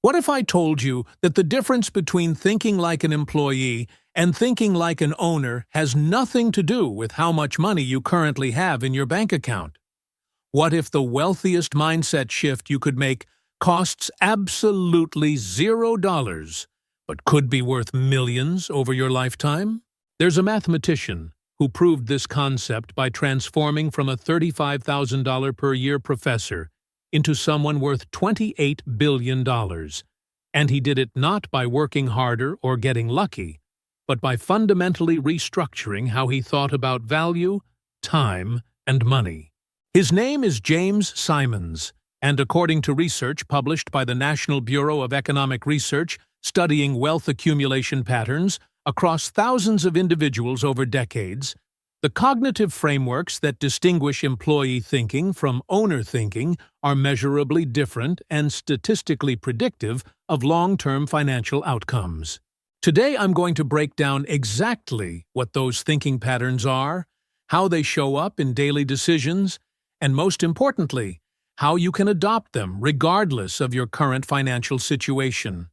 What if I told you that the difference between thinking like an employee and thinking like an owner has nothing to do with how much money you currently have in your bank account? What if the wealthiest mindset shift you could make costs absolutely $0, but could be worth millions over your lifetime? There's a mathematician who proved this concept by transforming from a $35,000 per year professor into someone worth $28 billion. And he did it not by working harder or getting lucky, but by fundamentally restructuring how he thought about value, time, and money. His name is James Simons, and according to research published by the National Bureau of Economic Research studying wealth accumulation patterns across thousands of individuals over decades, the cognitive frameworks that distinguish employee thinking from owner thinking are measurably different and statistically predictive of long-term financial outcomes. Today I'm going to break down exactly what those thinking patterns are, how they show up in daily decisions, and most importantly, how you can adopt them regardless of your current financial situation.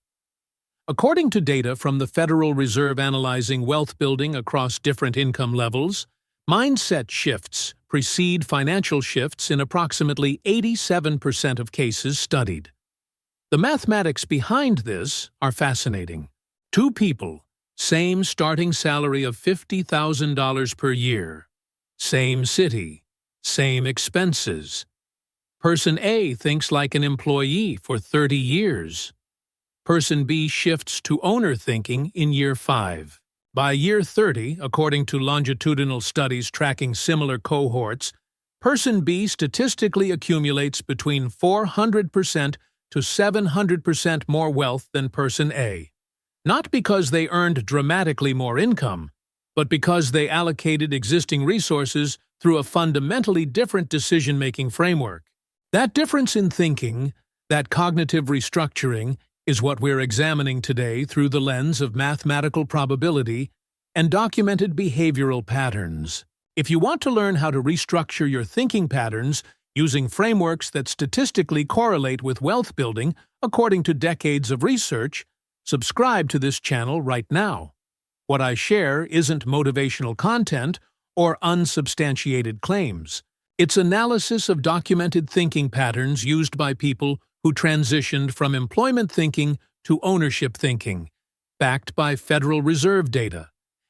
According to data from the Federal Reserve analyzing wealth building across different income levels, mindset shifts precede financial shifts in approximately 87% of cases studied. The mathematics behind this are fascinating. Two people, same starting salary of $50,000 per year, same city, same expenses. Person A thinks like an employee for 30 years. Person B shifts to owner thinking in year 5. By year 30, according to longitudinal studies tracking similar cohorts, Person B statistically accumulates between 400% to 700% more wealth than Person A. Not because they earned dramatically more income, but because they allocated existing resources through a fundamentally different decision-making framework. That difference in thinking, that cognitive restructuring, is what we're examining today through the lens of mathematical probability and documented behavioral patterns. If you want to learn how to restructure your thinking patterns using frameworks that statistically correlate with wealth building according to decades of research, subscribe to this channel right now. What I share isn't motivational content or unsubstantiated claims. It's analysis of documented thinking patterns used by people who transitioned from employment thinking to ownership thinking, backed by Federal Reserve data,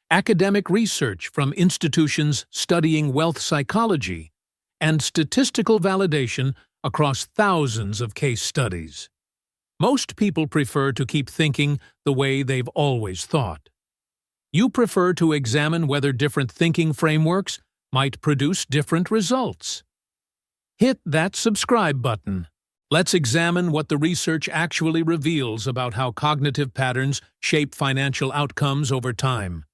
academic research from institutions studying wealth psychology, and statistical validation across thousands of case studies. Most people prefer to keep thinking the way they've always thought. You prefer to examine whether different thinking frameworks might produce different results. Hit that subscribe button. Let's examine what the research actually reveals about how cognitive patterns shape financial outcomes over time.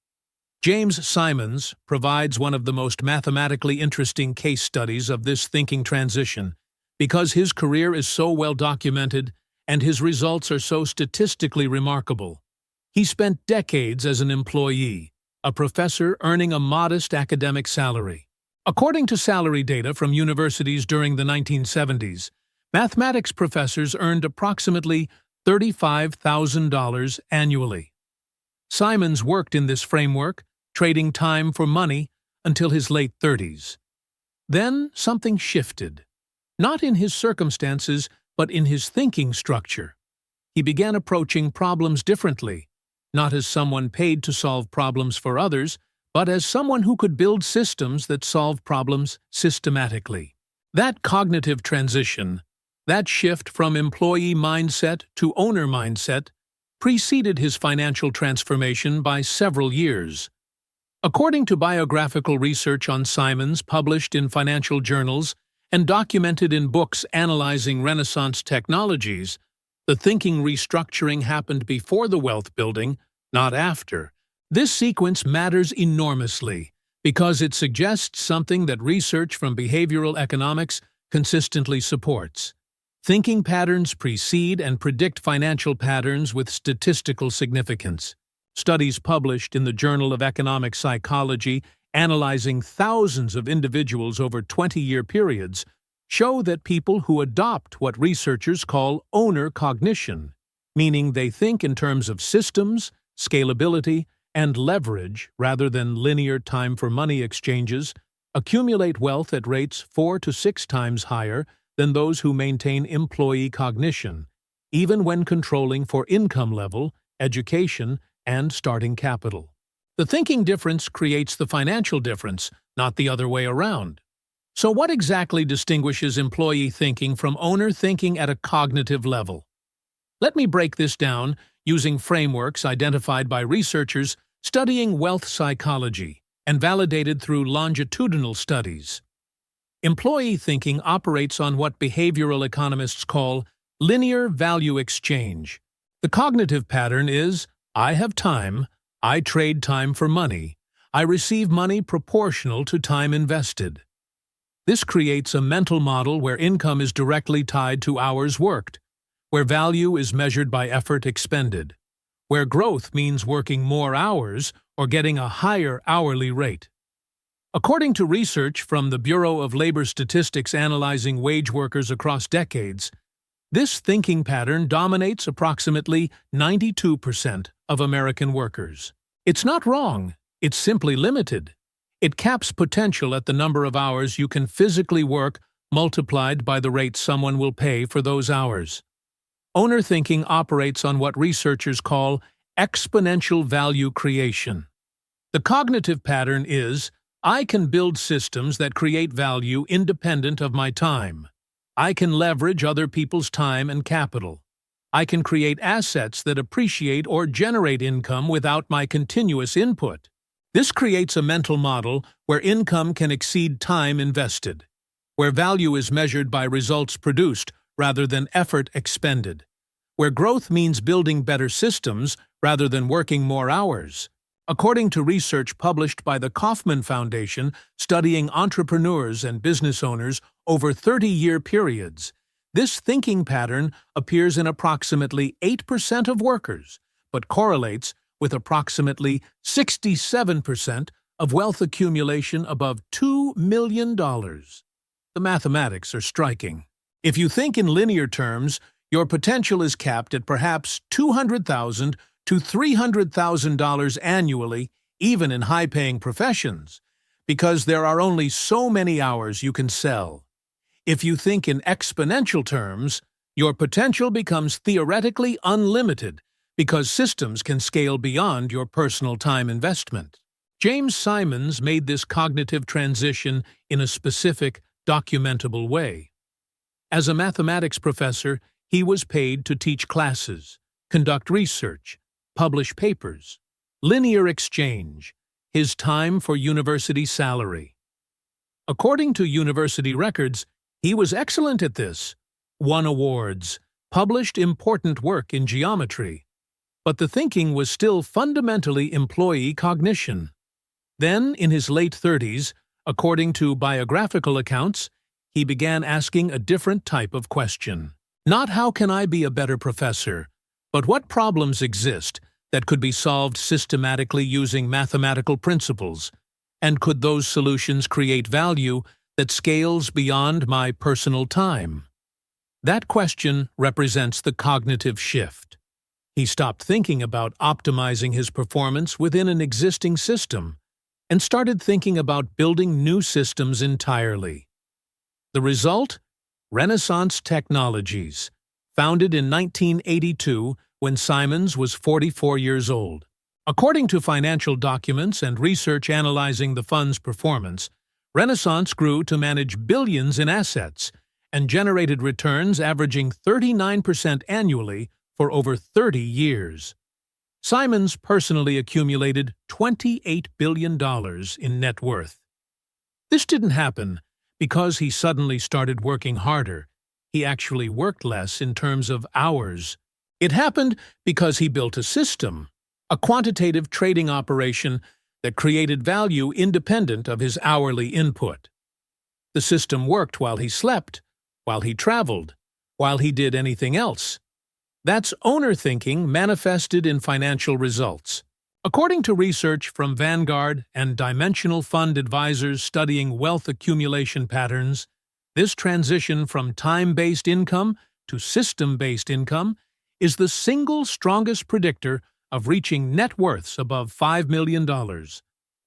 James Simons provides one of the most mathematically interesting case studies of this thinking transition because his career is so well documented and his results are so statistically remarkable. He spent decades as an employee, a professor earning a modest academic salary. According to salary data from universities during the 1970s, mathematics professors earned approximately $35,000 annually. Simons worked in this framework, trading time for money, until his late 30s. Then something shifted. Not in his circumstances, but in his thinking structure. He began approaching problems differently, not as someone paid to solve problems for others, but as someone who could build systems that solve problems systematically. That cognitive transition, that shift from employee mindset to owner mindset, preceded his financial transformation by several years. According to biographical research on Simons published in financial journals and documented in books analyzing Renaissance technologies, the thinking restructuring happened before the wealth building, not after. This sequence matters enormously because it suggests something that research from behavioral economics consistently supports. Thinking patterns precede and predict financial patterns with statistical significance. Studies published in the Journal of Economic Psychology analyzing thousands of individuals over 20-year periods show that people who adopt what researchers call owner cognition, meaning they think in terms of systems, scalability, and leverage rather than linear time-for-money exchanges, accumulate wealth at rates 4 to 6 times higher than those who maintain employee cognition, even when controlling for income level, education, and starting capital. The thinking difference creates the financial difference, not the other way around. So what exactly distinguishes employee thinking from owner thinking at a cognitive level? Let me break this down using frameworks identified by researchers studying wealth psychology and validated through longitudinal studies. Employee thinking operates on what behavioral economists call linear value exchange. The cognitive pattern is, I have time, I trade time for money, I receive money proportional to time invested. This creates a mental model where income is directly tied to hours worked, where value is measured by effort expended, where growth means working more hours or getting a higher hourly rate. According to research from the Bureau of Labor Statistics analyzing wage workers across decades, this thinking pattern dominates approximately 92% of American workers. It's not wrong, it's simply limited. It caps potential at the number of hours you can physically work multiplied by the rate someone will pay for those hours. Owner thinking operates on what researchers call exponential value creation. The cognitive pattern is, I can build systems that create value independent of my time. I can leverage other people's time and capital. I can create assets that appreciate or generate income without my continuous input. This creates a mental model where income can exceed time invested, where value is measured by results produced rather than effort expended, where growth means building better systems rather than working more hours. According to research published by the Kauffman Foundation studying entrepreneurs and business owners over 30-year periods, this thinking pattern appears in approximately 8% of workers, but correlates with approximately 67% of wealth accumulation above $2 million. The mathematics are striking. If you think in linear terms, your potential is capped at perhaps $200,000 to $300,000 annually, even in high-paying professions, because there are only so many hours you can sell. If you think in exponential terms, your potential becomes theoretically unlimited because systems can scale beyond your personal time investment. James Simons made this cognitive transition in a specific, documentable way. As a mathematics professor, he was paid to teach classes, conduct research, publish papers. Linear exchange, his time for university salary. According to university records, he was excellent at this, won awards, published important work in geometry. But the thinking was still fundamentally employee cognition. Then, in his late 30s, according to biographical accounts, he began asking a different type of question. Not how can I be a better professor, but what problems exist that could be solved systematically using mathematical principles, and could those solutions create value that scales beyond my personal time? That question represents the cognitive shift. He stopped thinking about optimizing his performance within an existing system and started thinking about building new systems entirely. The result? Renaissance Technologies, founded in 1982 when Simons was 44 years old. According to financial documents and research analyzing the fund's performance, Renaissance grew to manage billions in assets and generated returns averaging 39% annually for over 30 years. Simons personally accumulated $28 billion in net worth. This didn't happen because he suddenly started working harder. He actually worked less in terms of hours. It happened because he built a system, a quantitative trading operation that created value independent of his hourly input. The system worked while he slept, while he traveled, while he did anything else. That's owner thinking manifested in financial results. According to research from Vanguard and Dimensional Fund advisors studying wealth accumulation patterns, this transition from time-based income to system-based income is the single strongest predictor of reaching net worths above $5 million,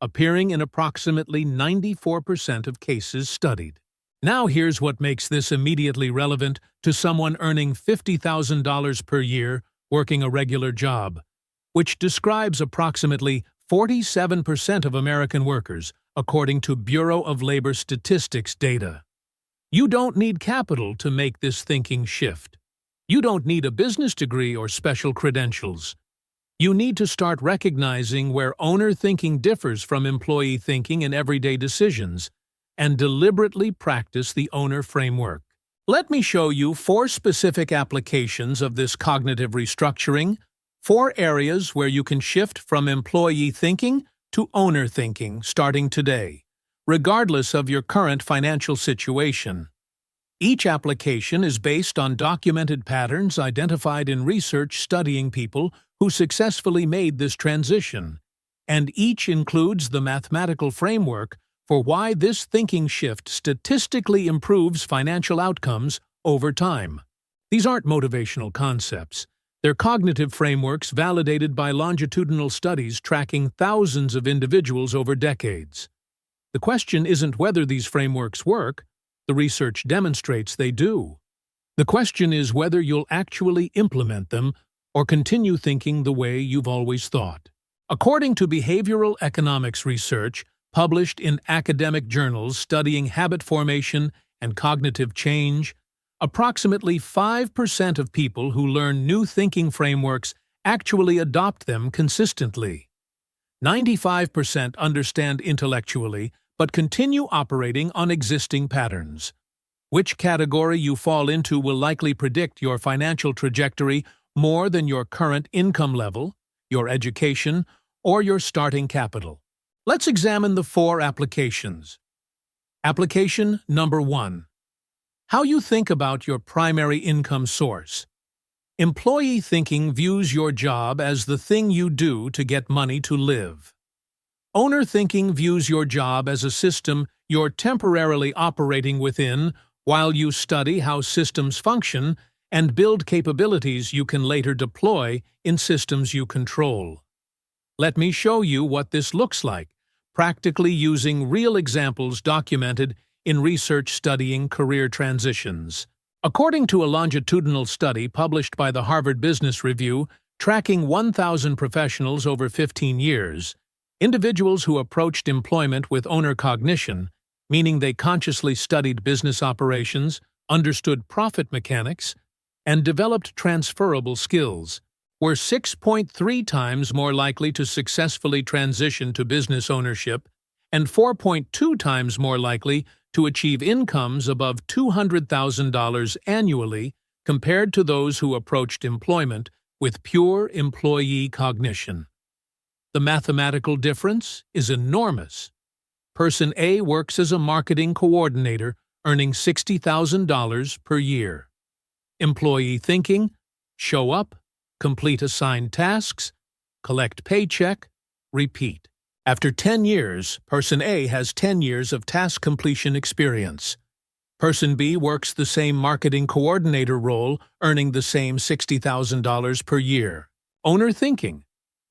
appearing in approximately 94% of cases studied. Now here's what makes this immediately relevant to someone earning $50,000 per year working a regular job, which describes approximately 47% of American workers, according to Bureau of Labor Statistics data. You don't need capital to make this thinking shift. You don't need a business degree or special credentials. You need to start recognizing where owner thinking differs from employee thinking in everyday decisions, and deliberately practice the owner framework. Let me show you 4 specific applications of this cognitive restructuring, 4 areas where you can shift from employee thinking to owner thinking starting today, regardless of your current financial situation. Each application is based on documented patterns identified in research studying people who successfully made this transition, and each includes the mathematical framework for why this thinking shift statistically improves financial outcomes over time. These aren't motivational concepts. They're cognitive frameworks validated by longitudinal studies tracking thousands of individuals over decades. The question isn't whether these frameworks work. The research demonstrates they do. The question is whether you'll actually implement them or continue thinking the way you've always thought. According to behavioral economics research, published in academic journals studying habit formation and cognitive change, approximately 5% of people who learn new thinking frameworks actually adopt them consistently. 95% understand intellectually but continue operating on existing patterns. Which category you fall into will likely predict your financial trajectory more than your current income level, your education, or your starting capital. Let's examine the 4 applications. Application number 1. How you think about your primary income source. Employee thinking views your job as the thing you do to get money to live. Owner thinking views your job as a system you're temporarily operating within while you study how systems function and build capabilities you can later deploy in systems you control. Let me show you what this looks like, practically using real examples documented in research studying career transitions. According to a longitudinal study published by the Harvard Business Review tracking 1,000 professionals over 15 years, individuals who approached employment with owner cognition, meaning they consciously studied business operations, understood profit mechanics, and developed transferable skills, were 6.3 times more likely to successfully transition to business ownership and 4.2 times more likely to achieve incomes above $200,000 annually compared to those who approached employment with pure employee cognition. The mathematical difference is enormous. Person A works as a marketing coordinator, earning $60,000 per year. Employee thinking: show up, complete assigned tasks, collect paycheck, repeat. After 10 years, Person A has 10 years of task completion experience. Person B works the same marketing coordinator role, earning the same $60,000 per year. Owner thinking: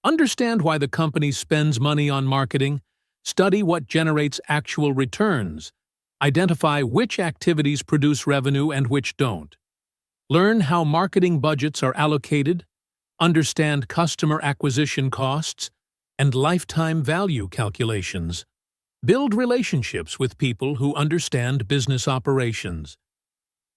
understand why the company spends money on marketing, study what generates actual returns, identify which activities produce revenue and which don't. Learn how marketing budgets are allocated, understand customer acquisition costs, and lifetime value calculations. Build relationships with people who understand business operations.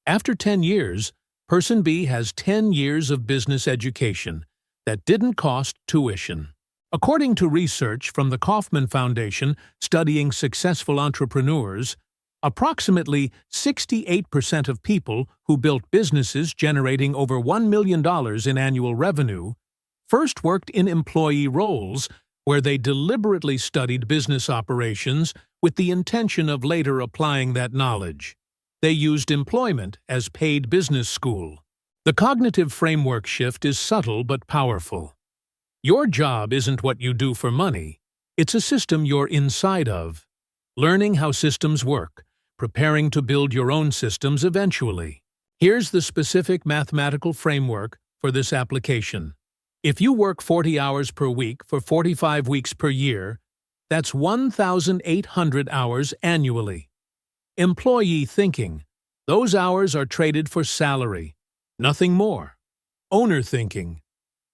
After 10 years, Person B has 10 years of business education that didn't cost tuition. According to research from the Kauffman Foundation studying successful entrepreneurs, approximately 68% of people who built businesses generating over $1 million in annual revenue first worked in employee roles where they deliberately studied business operations with the intention of later applying that knowledge. They used employment as paid business school. The cognitive framework shift is subtle but powerful. Your job isn't what you do for money. It's a system you're inside of. Learning how systems work, preparing to build your own systems eventually. Here's the specific mathematical framework for this application. If you work 40 hours per week for 45 weeks per year, that's 1,800 hours annually. Employee thinking. Those hours are traded for salary. Nothing more. Owner thinking.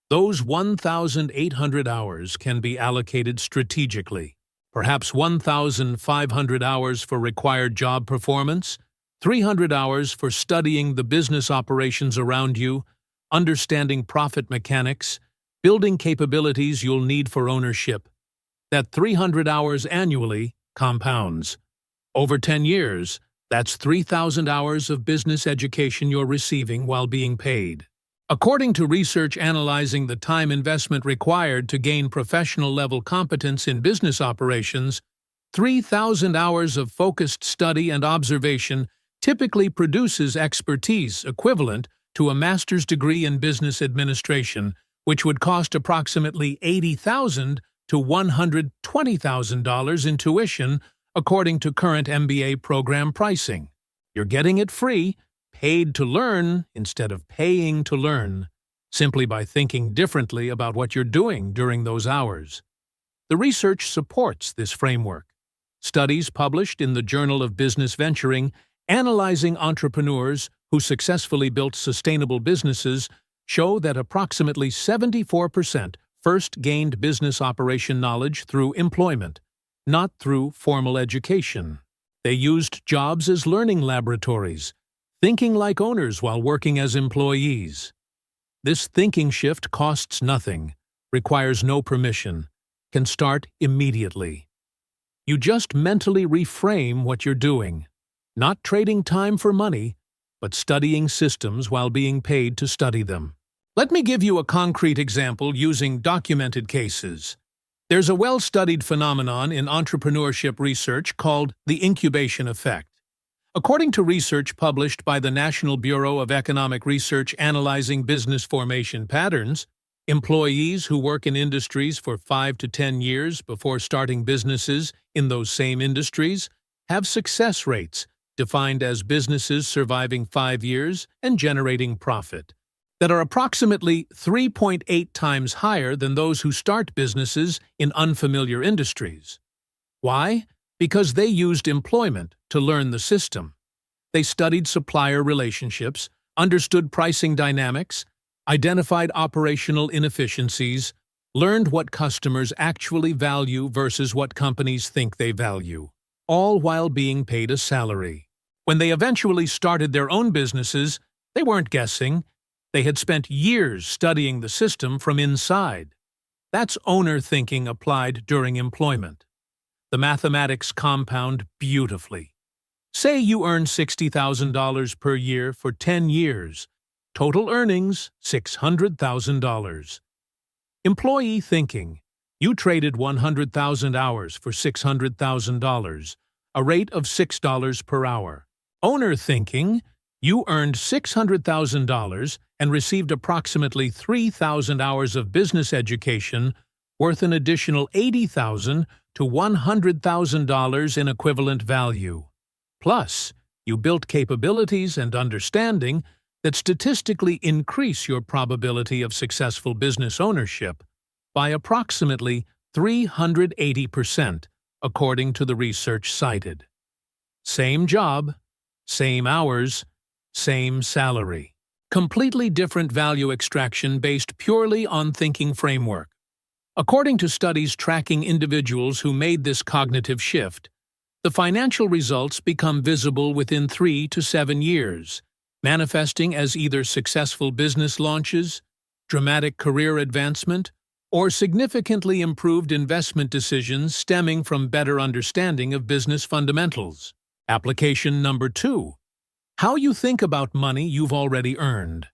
Those 1,800 hours can be allocated strategically. Perhaps 1,500 hours for required job performance, 300 hours for studying the business operations around you, understanding profit mechanics, building capabilities you'll need for ownership. That 300 hours annually compounds. Over 10 years, that's 3,000 hours of business education you're receiving while being paid. According to research analyzing the time investment required to gain professional-level competence in business operations, 3,000 hours of focused study and observation typically produces expertise equivalent to a master's degree in business administration, which would cost approximately $80,000 to $120,000 in tuition, according to current MBA program pricing. You're getting it free, paid to learn instead of paying to learn, simply by thinking differently about what you're doing during those hours. The research supports this framework. Studies published in the Journal of Business Venturing analyzing entrepreneurs who successfully built sustainable businesses show that approximately 74% first gained business operation knowledge through employment, not through formal education. They used jobs as learning laboratories, thinking like owners while working as employees. This thinking shift costs nothing, requires no permission, can start immediately. You just mentally reframe what you're doing, not trading time for money, but studying systems while being paid to study them. Let me give you a concrete example using documented cases. There's a well-studied phenomenon in entrepreneurship research called the incubation effect. According to research published by the National Bureau of Economic Research analyzing business formation patterns, employees who work in industries for 5 to 10 years before starting businesses in those same industries have success rates defined as businesses surviving 5 years and generating profit that are approximately 3.8 times higher than those who start businesses in unfamiliar industries. Why? Because they used employment to learn the system. They studied supplier relationships, understood pricing dynamics, identified operational inefficiencies, learned what customers actually value versus what companies think they value, all while being paid a salary. When they eventually started their own businesses, they weren't guessing. They had spent years studying the system from inside. That's owner thinking applied during employment. The mathematics compound beautifully. Say you earn $60,000 per year for 10 years. Total earnings, $600,000. Employee thinking. You traded 100,000 hours for $600,000, a rate of $6 per hour. Owner thinking. You earned $600,000 and received approximately 3,000 hours of business education worth an additional $80,000 to $100,000 in equivalent value. Plus, you built capabilities and understanding that statistically increase your probability of successful business ownership by approximately 380%, according to the research cited. Same job, same hours, same salary. Completely different value extraction based purely on thinking framework. According to studies tracking individuals who made this cognitive shift, the financial results become visible within 3 to 7 years, manifesting as either successful business launches, dramatic career advancement, or significantly improved investment decisions stemming from better understanding of business fundamentals. Application number 2. How you think about money you've already earned.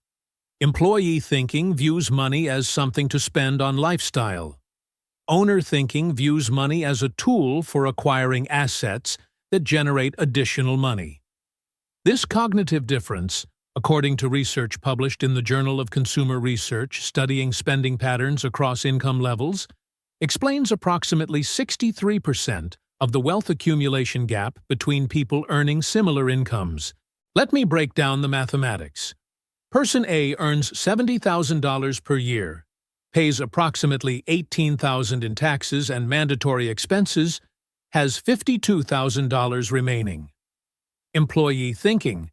Employee thinking views money as something to spend on lifestyle. Owner thinking views money as a tool for acquiring assets that generate additional money. This cognitive difference, according to research published in the Journal of Consumer Research studying spending patterns across income levels, explains approximately 63% of the wealth accumulation gap between people earning similar incomes. Let me break down the mathematics. Person A earns $70,000 per year, pays approximately $18,000 in taxes and mandatory expenses, has $52,000 remaining. Employee thinking: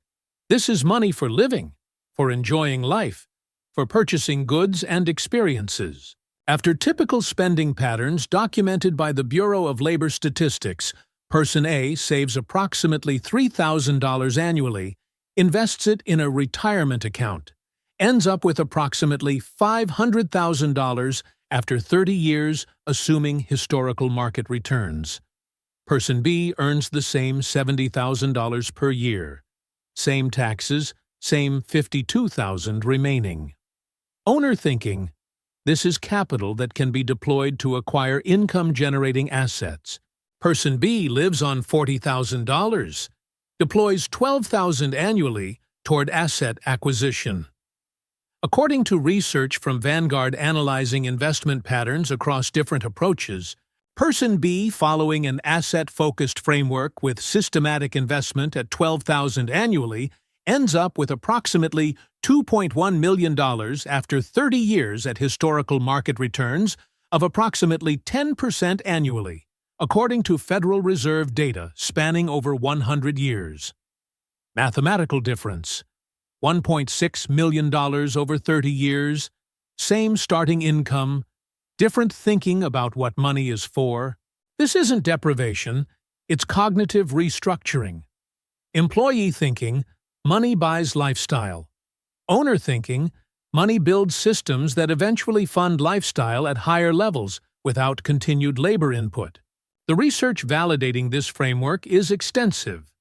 this is money for living, for enjoying life, for purchasing goods and experiences. After typical spending patterns documented by the Bureau of Labor Statistics, Person A saves approximately $3,000 annually, invests it in a retirement account, ends up with approximately $500,000 after 30 years, assuming historical market returns. Person B earns the same $70,000 per year. Same taxes, same $52,000 remaining. Owner thinking: this is capital that can be deployed to acquire income-generating assets. Person B lives on $40,000, deploys $12,000 annually toward asset acquisition. According to research from Vanguard analyzing investment patterns across different approaches, Person B, following an asset-focused framework with systematic investment at $12,000 annually, ends up with approximately $2.1 million after 30 years at historical market returns of approximately 10% annually, according to Federal Reserve data spanning over 100 years. Mathematical difference: $1.6 million over 30 years, same starting income, different thinking about what money is for. This isn't deprivation, it's cognitive restructuring. Employee thinking: money buys lifestyle. Owner thinking: money builds systems that eventually fund lifestyle at higher levels without continued labor input. The research validating this framework is extensive.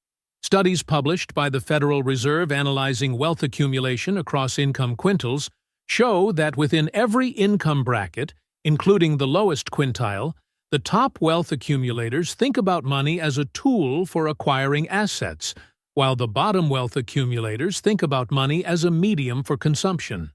Studies published by the Federal Reserve analyzing wealth accumulation across income quintiles show that within every income bracket, including the lowest quintile, the top wealth accumulators think about money as a tool for acquiring assets, while the bottom wealth accumulators think about money as a medium for consumption.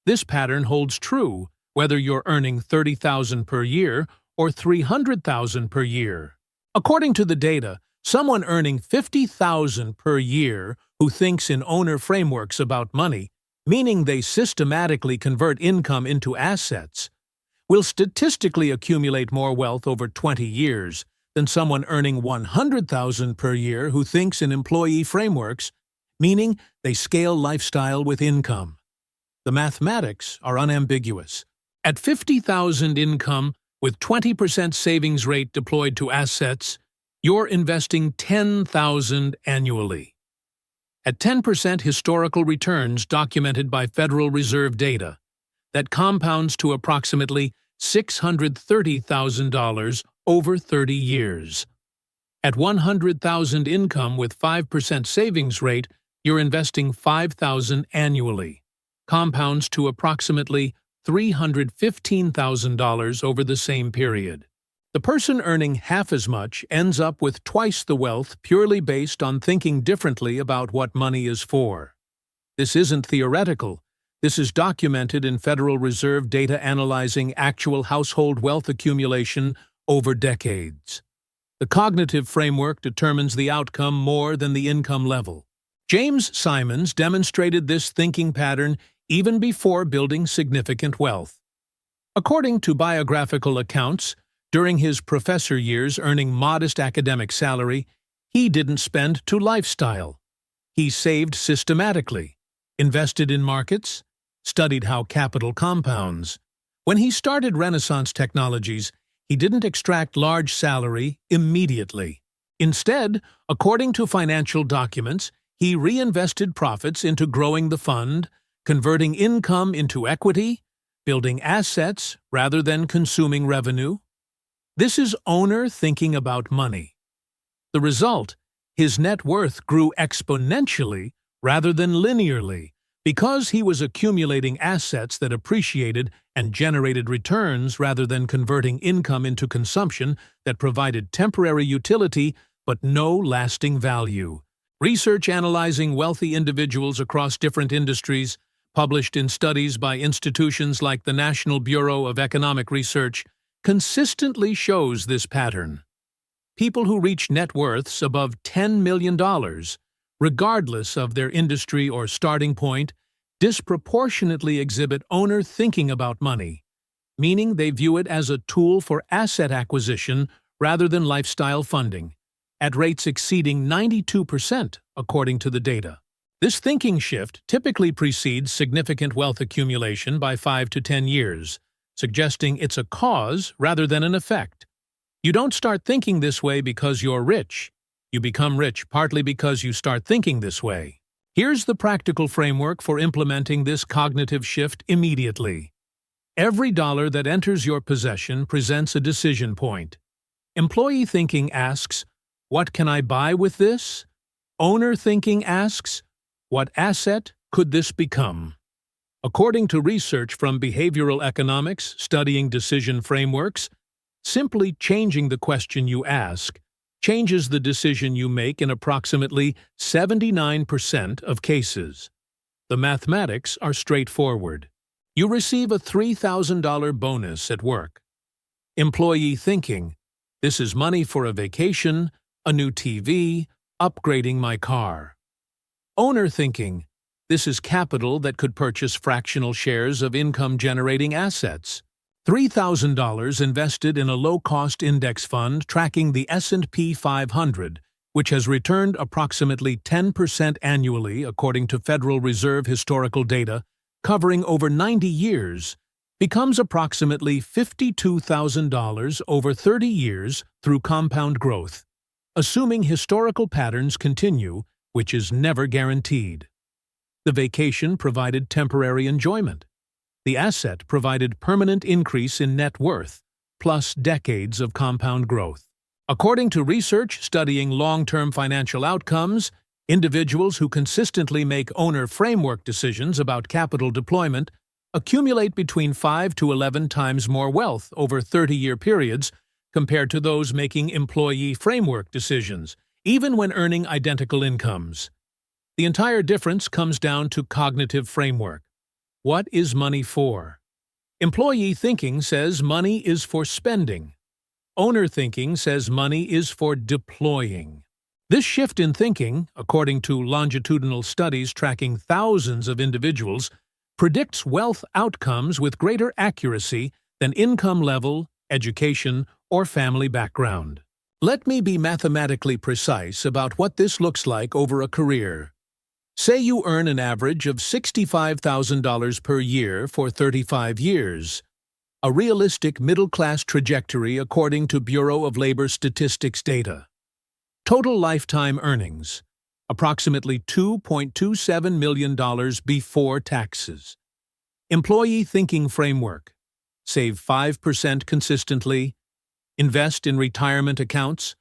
This pattern holds true whether you're earning $30,000 per year or $300,000 per year. According to the data, someone earning $50,000 per year who thinks in owner frameworks about money, meaning they systematically convert income into assets, will statistically accumulate more wealth over 20 years than someone earning $100,000 per year who thinks in employee frameworks, meaning they scale lifestyle with income. The mathematics are unambiguous. At $50,000 income with 20% savings rate deployed to assets, you're investing $10,000 annually. At 10% historical returns documented by Federal Reserve data, that compounds to approximately $630,000 over 30 years. At $100,000 income with 5% savings rate, you're investing $5,000 annually. Compounds to approximately $315,000 over the same period. The person earning half as much ends up with twice the wealth purely based on thinking differently about what money is for. This isn't theoretical. This is documented in Federal Reserve data analyzing actual household wealth accumulation over decades. The cognitive framework determines the outcome more than the income level. James Simons demonstrated this thinking pattern even before building significant wealth. According to biographical accounts, during his professor years earning modest academic salary, he didn't spend to lifestyle. He saved systematically, invested in markets, studied how capital compounds. When he started Renaissance Technologies, he didn't extract large salary immediately. Instead, according to financial documents, he reinvested profits into growing the fund, converting income into equity, building assets rather than consuming revenue. This is owner thinking about money. The result: his net worth grew exponentially rather than linearly, because he was accumulating assets that appreciated and generated returns rather than converting income into consumption that provided temporary utility but no lasting value. Research analyzing wealthy individuals across different industries, published in studies by institutions like the National Bureau of Economic Research, consistently shows this pattern. People who reach net worths above $10 million, regardless of their industry or starting point, disproportionately exhibit owner thinking about money, meaning they view it as a tool for asset acquisition rather than lifestyle funding, at rates exceeding 92%, according to the data. This thinking shift typically precedes significant wealth accumulation by 5 to 10 years, suggesting it's a cause rather than an effect. You don't start thinking this way because you're rich. You become rich partly because you start thinking this way. Here's the practical framework for implementing this cognitive shift immediately. Every dollar that enters your possession presents a decision point. Employee thinking asks, "What can I buy with this?" Owner thinking asks, "What asset could this become?" According to research from behavioral economics studying decision frameworks, simply changing the question you ask changes the decision you make in approximately 79% of cases. The mathematics are straightforward. You receive a $3,000 bonus at work. Employee thinking, "This is money for a vacation, a new TV, upgrading my car." Owner thinking, "This is capital that could purchase fractional shares of income-generating assets." $3,000 invested in a low-cost index fund tracking the S&P 500, which has returned approximately 10% annually according to Federal Reserve historical data, covering over 90 years, becomes approximately $52,000 over 30 years through compound growth, assuming historical patterns continue, which is never guaranteed. The vacation provided temporary enjoyment. The asset provided permanent increase in net worth, plus decades of compound growth. According to research studying long-term financial outcomes, individuals who consistently make owner framework decisions about capital deployment accumulate between 5 to 11 times more wealth over 30-year periods compared to those making employee framework decisions, even when earning identical incomes. The entire difference comes down to cognitive framework. What is money for? Employee thinking says money is for spending. Owner thinking says money is for deploying. This shift in thinking, according to longitudinal studies tracking thousands of individuals, predicts wealth outcomes with greater accuracy than income level, education, or family background. Let me be mathematically precise about what this looks like over a career. Say you earn an average of $65,000 per year for 35 years, a realistic middle-class trajectory according to Bureau of Labor Statistics data. Total lifetime earnings, approximately $2.27 million before taxes. Employee thinking framework, save 5% consistently, invest in retirement accounts,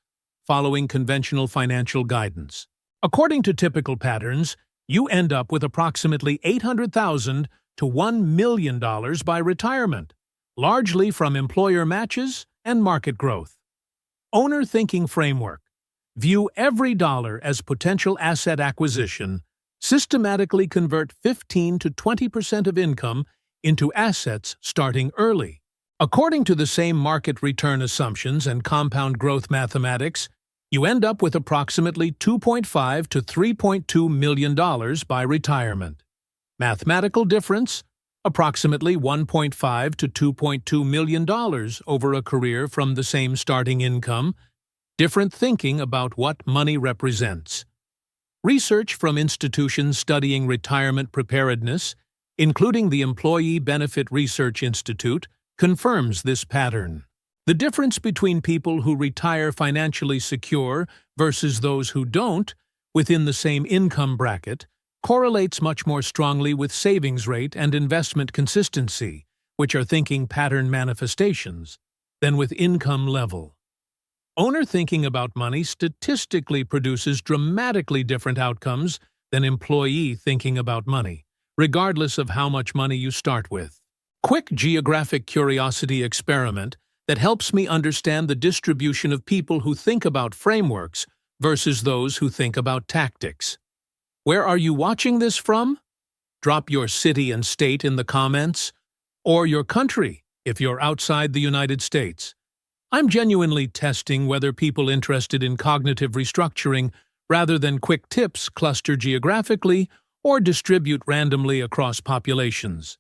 following conventional financial guidance. According to typical patterns, you end up with approximately $800,000 to $1 million by retirement, largely from employer matches and market growth. Owner thinking framework. View every dollar as potential asset acquisition, systematically convert 15 to 20% of income into assets starting early. According to the same market return assumptions and compound growth mathematics, you end up with approximately $2.5 to $3.2 million by retirement. Mathematical difference, approximately $1.5 to $2.2 million over a career from the same starting income, different thinking about what money represents. Research from institutions studying retirement preparedness, including the Employee Benefit Research Institute, confirms this pattern. The difference between people who retire financially secure versus those who don't, within the same income bracket, correlates much more strongly with savings rate and investment consistency, which are thinking pattern manifestations, than with income level. Owner thinking about money statistically produces dramatically different outcomes than employee thinking about money, regardless of how much money you start with. Quick geographic curiosity experiment that helps me understand the distribution of people who think about frameworks versus those who think about tactics. Where are you watching this from? Drop your city and state in the comments, or your country if you're outside the United States. I'm genuinely testing whether people interested in cognitive restructuring rather than quick tips cluster geographically or distribute randomly across populations.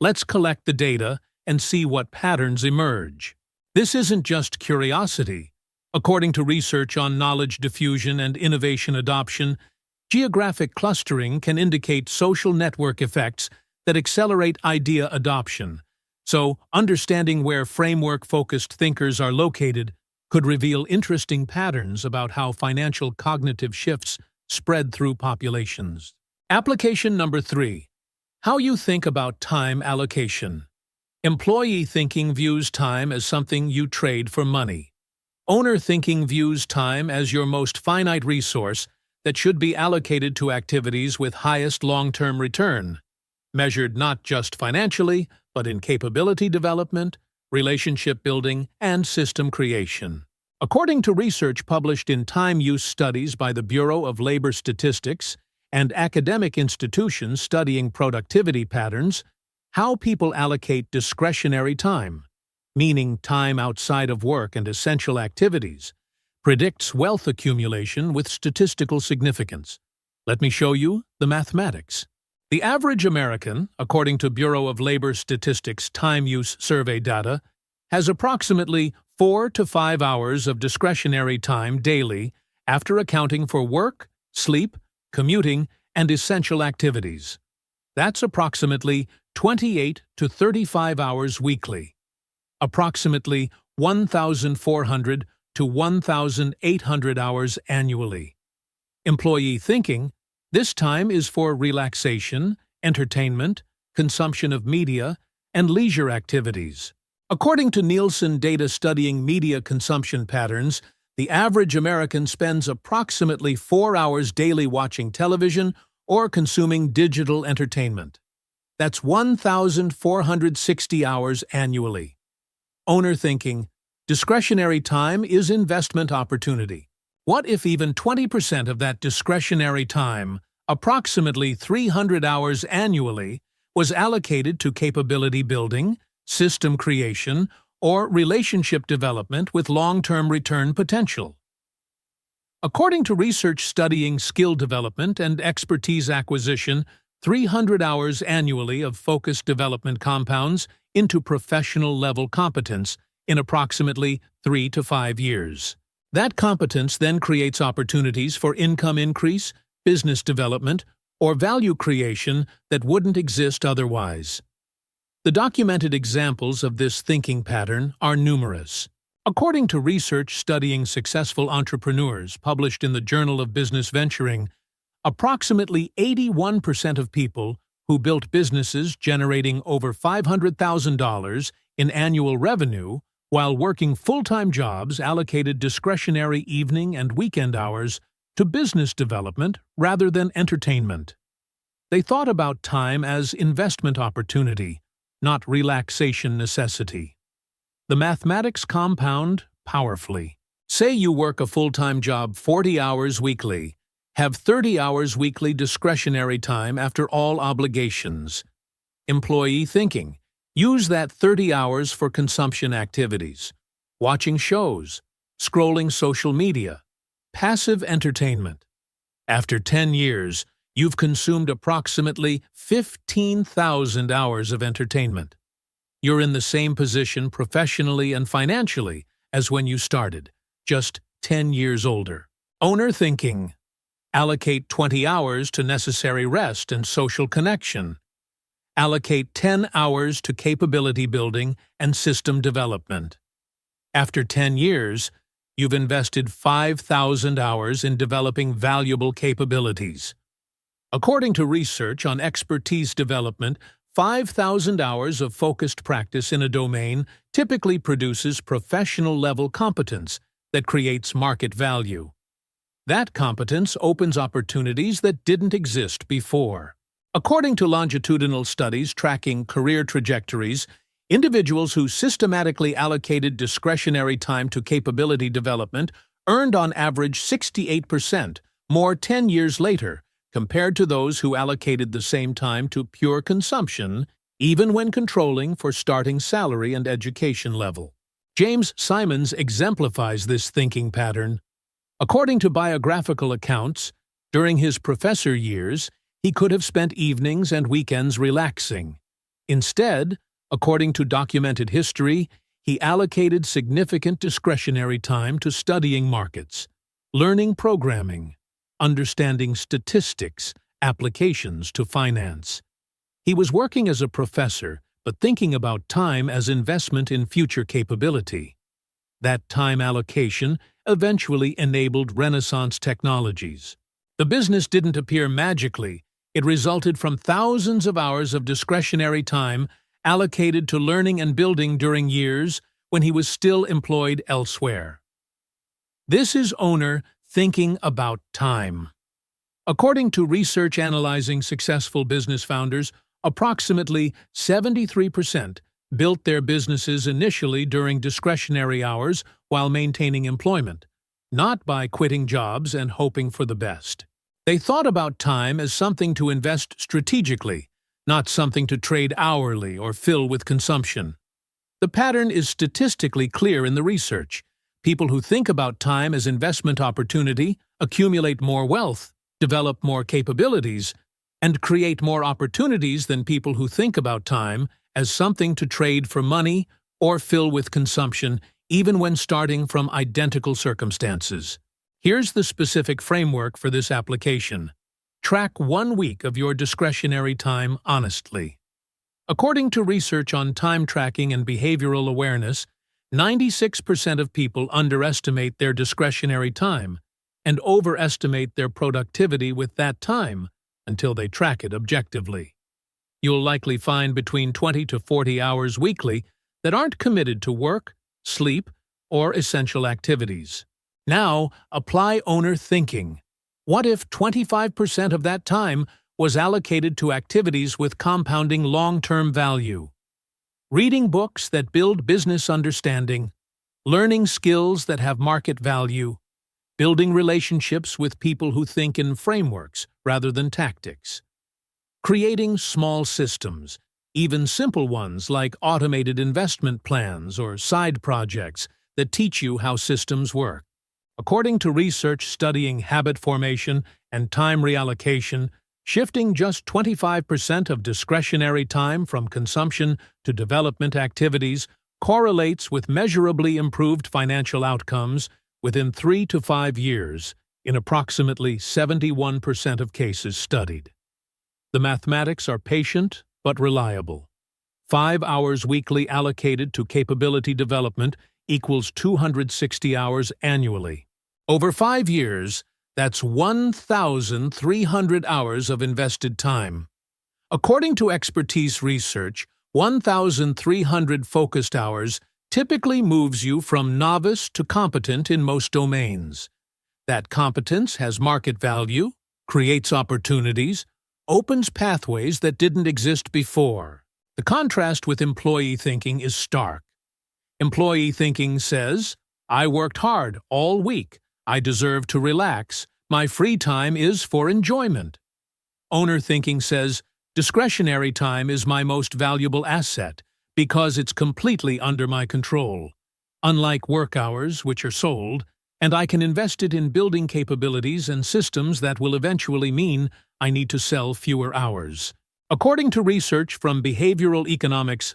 Let's collect the data and see what patterns emerge. This isn't just curiosity. According to research on knowledge diffusion and innovation adoption, geographic clustering can indicate social network effects that accelerate idea adoption. So, understanding where framework-focused thinkers are located could reveal interesting patterns about how financial cognitive shifts spread through populations. Application number 3. How you think about time allocation. Employee thinking views time as something you trade for money. Owner thinking views time as your most finite resource that should be allocated to activities with highest long-term return, measured not just financially, but in capability development, relationship building, and system creation. According to research published in time use studies by the Bureau of Labor Statistics and academic institutions studying productivity patterns, how people allocate discretionary time, meaning time outside of work and essential activities, predicts wealth accumulation with statistical significance. Let me show you the mathematics. The average American, according to Bureau of Labor Statistics time use survey data, has approximately 4 to 5 hours of discretionary time daily after accounting for work, sleep, commuting, and essential activities. That's approximately 28 to 35 hours weekly, approximately 1,400 to 1,800 hours annually. Employee thinking, this time is for relaxation, entertainment, consumption of media, and leisure activities. According to Nielsen data studying media consumption patterns, the average American spends approximately 4 hours daily watching television or consuming digital entertainment. That's 1,460 hours annually. Owner thinking, discretionary time is investment opportunity. What if even 20% of that discretionary time, approximately 300 hours annually, was allocated to capability building, system creation, or relationship development with long-term return potential? According to research studying skill development and expertise acquisition, 300 hours annually of focused development compounds into professional-level competence in approximately 3 to 5 years. That competence then creates opportunities for income increase, business development, or value creation that wouldn't exist otherwise. The documented examples of this thinking pattern are numerous. According to research studying successful entrepreneurs published in the Journal of Business Venturing, approximately 81% of people who built businesses generating over $500,000 in annual revenue while working full-time jobs allocated discretionary evening and weekend hours to business development rather than entertainment. They thought about time as investment opportunity, not relaxation necessity. The mathematics compound powerfully. Say you work a full-time job 40 hours weekly, have 30 hours weekly discretionary time after all obligations. Employee thinking. Use that 30 hours for consumption activities, watching shows, scrolling social media, passive entertainment. After 10 years, you've consumed approximately 15,000 hours of entertainment. You're in the same position professionally and financially as when you started, just 10 years older. Owner thinking. Allocate 20 hours to necessary rest and social connection. Allocate 10 hours to capability building and system development. After 10 years, you've invested 5,000 hours in developing valuable capabilities. According to research on expertise development, 5,000 hours of focused practice in a domain typically produces professional-level competence that creates market value. That competence opens opportunities that didn't exist before. According to longitudinal studies tracking career trajectories, individuals who systematically allocated discretionary time to capability development earned on average 68% more 10 years later compared to those who allocated the same time to pure consumption, even when controlling for starting salary and education level. James Simons exemplifies this thinking pattern. According to biographical accounts, during his professor years, He could have spent evenings and weekends relaxing. Instead, according to documented history, he allocated significant discretionary time to studying markets, learning programming, understanding statistics, applications to finance. He was working as a professor, but thinking about time as investment in future capability. That time allocation eventually enabled Renaissance technologies. The business didn't appear magically. It resulted from thousands of hours of discretionary time allocated to learning and building during years when he was still employed elsewhere. This is owner thinking about time. According to research analyzing successful business founders, approximately 73% built their businesses initially during discretionary hours while maintaining employment, not by quitting jobs and hoping for the best. They thought about time as something to invest strategically, not something to trade hourly or fill with consumption. The pattern is statistically clear in the research. People who think about time as investment opportunity accumulate more wealth, develop more capabilities, and create more opportunities than people who think about time as something to trade for money or fill with consumption, even when starting from identical circumstances. Here's the specific framework for this application. Track 1 week of your discretionary time honestly. According to research on time tracking and behavioral awareness, 96% of people underestimate their discretionary time and overestimate their productivity with that time until they track it objectively. You'll likely find between 20 to 40 hours weekly that aren't committed to work, sleep, or essential activities. Now, apply owner thinking. What if 25% of that time was allocated to activities with compounding long-term value? Reading books that build business understanding, learning skills that have market value, building relationships with people who think in frameworks rather than tactics, creating small systems, even simple ones like automated investment plans or side projects that teach you how systems work. According to research studying habit formation and time reallocation, shifting just 25% of discretionary time from consumption to development activities correlates with measurably improved financial outcomes within 3 to 5 years in approximately 71% of cases studied. The mathematics are patient but reliable. 5 hours weekly allocated to capability development equals 260 hours annually. Over 5 years, that's 1,300 hours of invested time. According to expertise research, 1,300 focused hours typically moves you from novice to competent in most domains. That competence has market value, creates opportunities, opens pathways that didn't exist before. The contrast with employee thinking is stark. Employee thinking says, "I worked hard all week. I deserve to relax. My free time is for enjoyment." Owner thinking says, "Discretionary time is my most valuable asset because it's completely under my control. Unlike work hours, which are sold, and I can invest it in building capabilities and systems that will eventually mean I need to sell fewer hours." According to research from behavioral economics